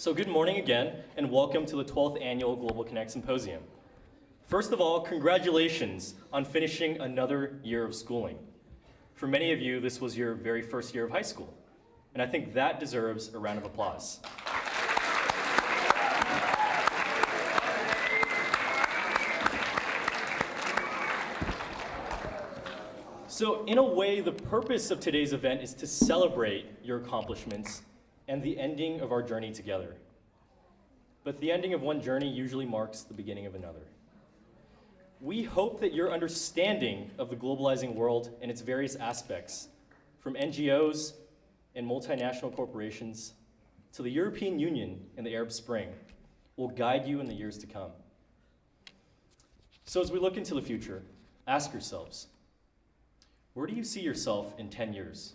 So good morning again, and welcome to the 12th Annual Global Connect Symposium. First of all, congratulations on finishing another year of schooling. For many of you, this was your very first year of high school, and I think that deserves a round of applause. So in a way, the purpose of today's event is to celebrate your accomplishments and the ending of our journey together. But the ending of one journey usually marks the beginning of another. We hope that your understanding of the globalizing world and its various aspects, from NGOs and multinational corporations to the European Union and the Arab Spring, will guide you in the years to come. So as we look into the future, ask yourselves, where do you see yourself in 10 years?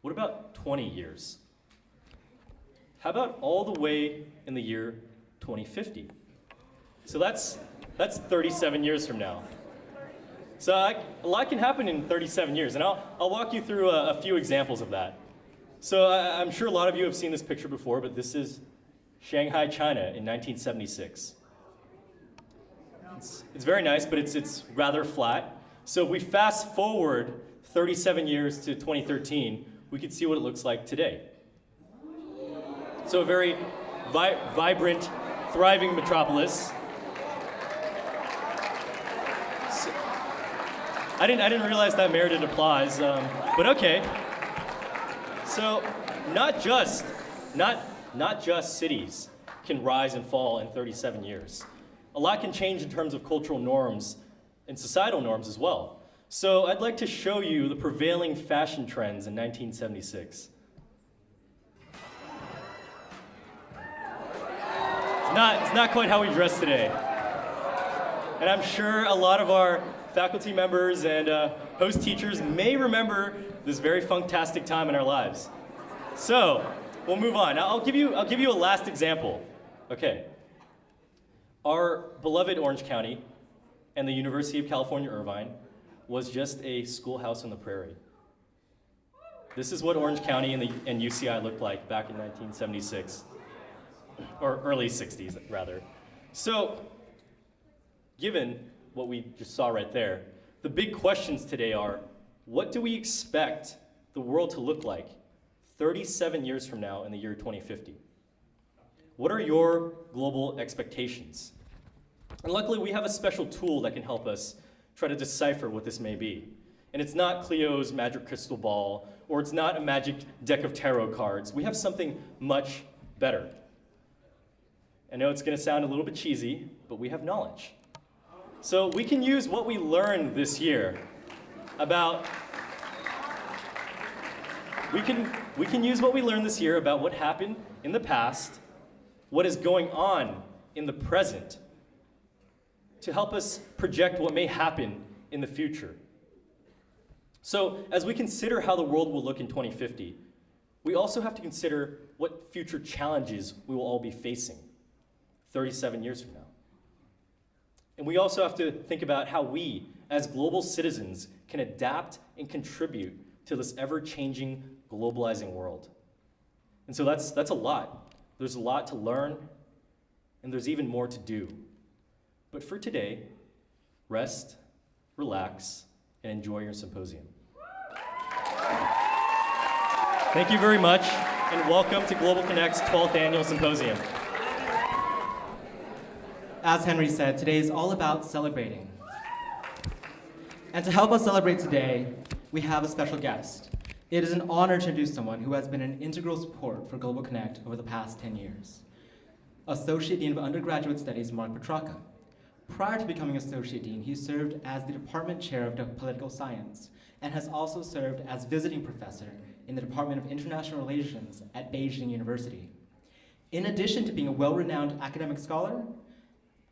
What about 20 years? How about all the way in the year 2050? So that's 37 years from now. So a lot can happen in 37 years, and I'll walk you through a few examples of that. So I'm sure a lot of you have seen this picture before, but this is Shanghai, China in 1976. It's very nice, but it's rather flat. So if we fast forward 37 years to 2013, we could see what it looks like today. So a very vibrant, thriving metropolis. So, I didn't realize that merited applause, but okay. So not just cities can rise and fall in 37 years. A lot can change in terms of cultural norms and societal norms as well. So I'd like to show you the prevailing fashion trends in 1976. It's not quite how we dress today. And I'm sure a lot of our faculty members and host teachers may remember this very fantastic time in our lives. So we'll move on. I'll give you a last example. Okay. Our beloved Orange County and the University of California, Irvine was just a schoolhouse on the prairie. This is what Orange County and UCI looked like back in 1976, or early 60s, rather. So, given what we just saw right there, the big questions today are, what do we expect the world to look like 37 years from now in the year 2050? What are your global expectations? And luckily, we have a special tool that can help us try to decipher what this may be. And it's not Cleo's magic crystal ball, or it's not a magic deck of tarot cards. We have something much better. I know it's going to sound a little bit cheesy, but we have knowledge. So we can use what we learned this year about we can use what we learned this year about what happened in the past, what is going on in the present, to help us project what may happen in the future. So as we consider how the world will look in 2050, we also have to consider what future challenges we will all be facing 37 years from now. And we also have to think about how we, as global citizens, can adapt and contribute to this ever-changing, globalizing world. And so that's a lot. There's a lot to learn, and there's even more to do. But for today, rest, relax, and enjoy your symposium. Thank you very much, and welcome to Global Connect's 12th Annual Symposium. As Henry said, today is all about celebrating. And to help us celebrate today, we have a special guest. It is an honor to introduce someone who has been an integral support for Global Connect over the past 10 years. Associate Dean of Undergraduate Studies, Mark Petracca. Prior to becoming Associate Dean, he served as the Department Chair of Political Science and has also served as visiting professor in the Department of International Relations at Beijing University. In addition to being a well-renowned academic scholar,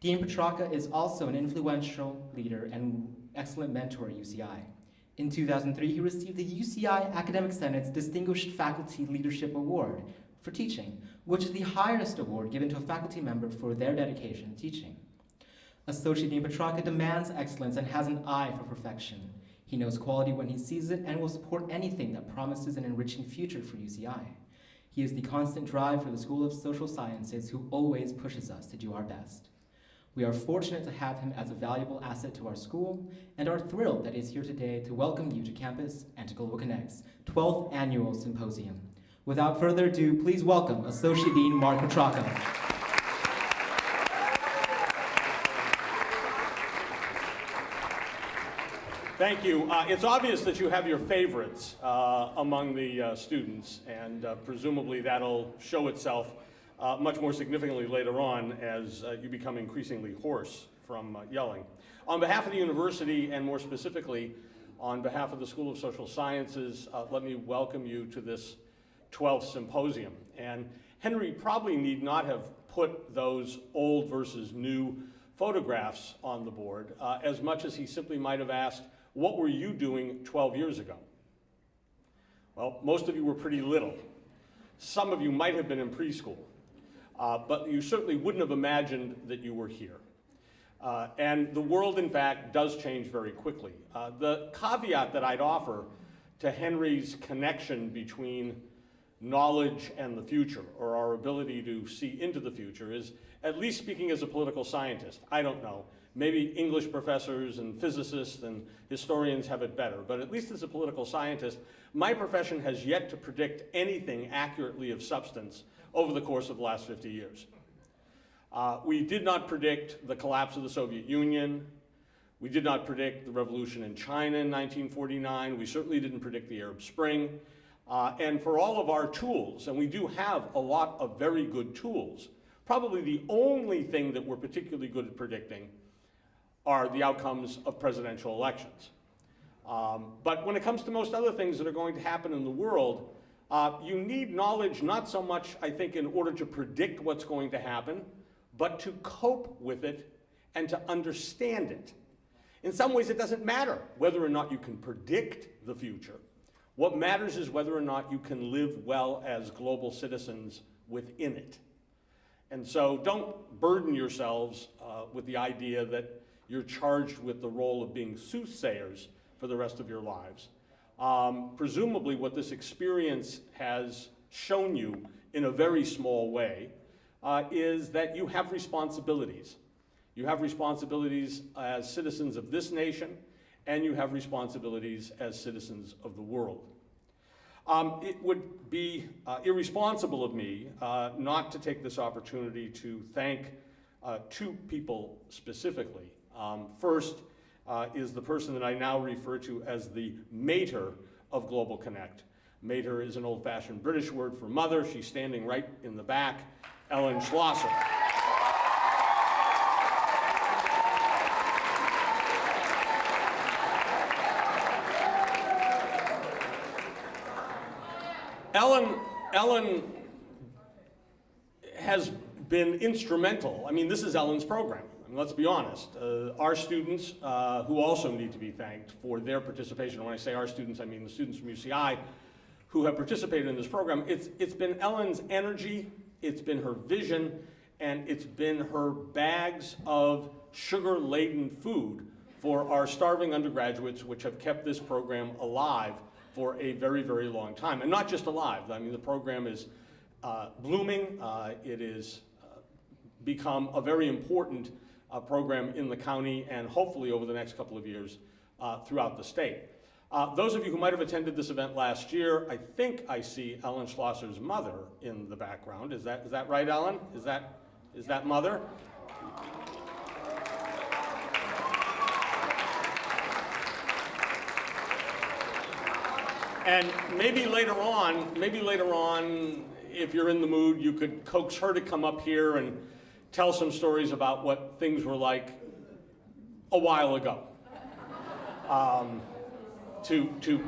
Dean Petracca is also an influential leader and excellent mentor at UCI. In 2003, he received the UCI Academic Senate's Distinguished Faculty Leadership Award for teaching, which is the highest award given to a faculty member for their dedication to teaching. Associate Dean Petracca demands excellence and has an eye for perfection. He knows quality when he sees it and will support anything that promises an enriching future for UCI. He is the constant drive for the School of Social Sciences who always pushes us to do our best. We are fortunate to have him as a valuable asset to our school and are thrilled that he is here today to welcome you to campus and to Global Connect's 12th Annual Symposium. Without further ado, please welcome Associate Dean Mark Petracca. Thank you. It's obvious that you have your favorites among the students, and presumably that'll show itself much more significantly later on as you become increasingly hoarse from yelling. On behalf of the university, and more specifically on behalf of the School of Social Sciences, let me welcome you to this 12th symposium. And Henry probably need not have put those old versus new photographs on the board as much as he simply might have asked, what were you doing 12 years ago? Well, most of you were pretty little. Some of you might have been in preschool, but you certainly wouldn't have imagined that you were here. And the world, in fact, does change very quickly. The caveat that I'd offer to Henry's connection between knowledge and the future, or our ability to see into the future, is, at least speaking as a political scientist, I don't know, maybe English professors and physicists and historians have it better, but at least as a political scientist, my profession has yet to predict anything accurately of substance over the course of the last 50 years. We did not predict the collapse of the Soviet Union. We did not predict the revolution in China in 1949. We certainly didn't predict the Arab Spring. And for all of our tools, and we do have a lot of very good tools, probably the only thing that we're particularly good at predicting are the outcomes of presidential elections. But when it comes to most other things that are going to happen in the world, you need knowledge not so much, I think, in order to predict what's going to happen, but to cope with it and to understand it. In some ways, it doesn't matter whether or not you can predict the future. What matters is whether or not you can live well as global citizens within it. And so don't burden yourselves with the idea that you're charged with the role of being soothsayers for the rest of your lives. Presumably what this experience has shown you in a very small way is that you have responsibilities. You have responsibilities as citizens of this nation, and you have responsibilities as citizens of the world. It would be irresponsible of me not to take this opportunity to thank two people specifically. First is the person that I now refer to as the mater of Global Connect. Mater is an old-fashioned British word for mother. She's standing right in the back, Ellen Schlosser. Ellen has been instrumental. I mean, this is Ellen's program. I mean, let's be honest. Our students, who also need to be thanked for their participation. When I say our students, I mean the students from UCI who have participated in this program. It's been Ellen's energy, it's been her vision, and it's been her bags of sugar-laden food for our starving undergraduates, which have kept this program alive for a very, very long time. And not just alive. I mean, the program is blooming. It is become a very important program in the county, and hopefully over the next couple of years throughout the state. Those of you who might have attended this event last year, I think I see Ellen Schlosser's mother in the background. Is that right, Ellen? Is that mother? And maybe later on, if you're in the mood, you could coax her to come up here and tell some stories about what things were like a while ago. To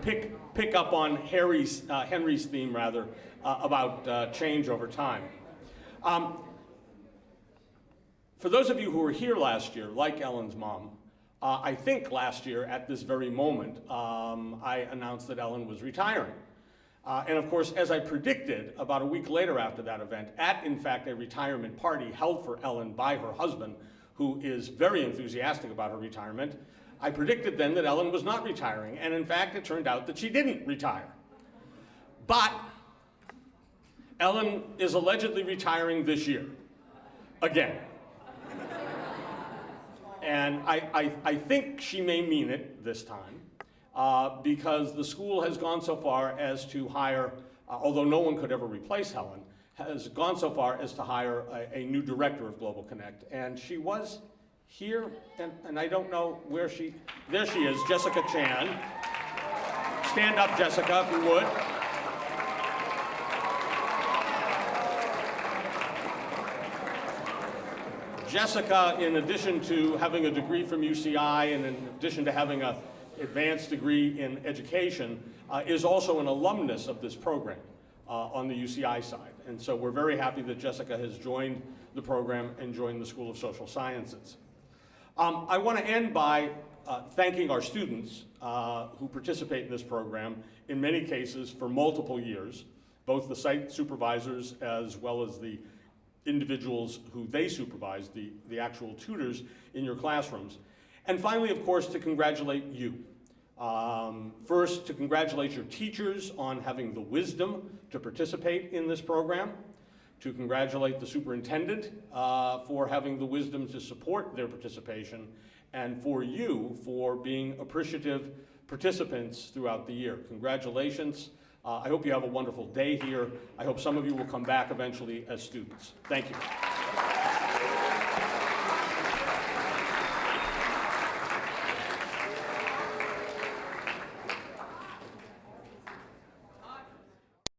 pick up on Henry's theme, rather, about change over time. For those of you who were here last year, like Ellen's mom, I think last year at this very moment, I announced that Ellen was retiring. And of course, as I predicted, about a week later after that event, at in fact a retirement party held for Ellen by her husband, who is very enthusiastic about her retirement, I predicted then that Ellen was not retiring, and in fact it turned out that she didn't retire. But Ellen is allegedly retiring this year, again. And I think she may mean it this time, because the school has gone so far as to hire, although no one could ever replace Helen, has gone so far as to hire a new director of Global Connect. And she was here, and I don't know where there she is, Jessica Chan. Stand up, Jessica, if you would. Jessica, in addition to having a degree from UCI and in addition to having an advanced degree in education, is also an alumnus of this program on the UCI side. And so we're very happy that Jessica has joined the program and joined the School of Social Sciences. I want to end by thanking our students who participate in this program, in many cases for multiple years, both the site supervisors as well as the individuals who they supervise, the actual tutors in your classrooms. And finally, of course, to congratulate you. First, to congratulate your teachers on having the wisdom to participate in this program, to congratulate the superintendent for having the wisdom to support their participation, and for you for being appreciative participants throughout the year. Congratulations. I hope you have a wonderful day here. I hope some of you will come back eventually as students. Thank you.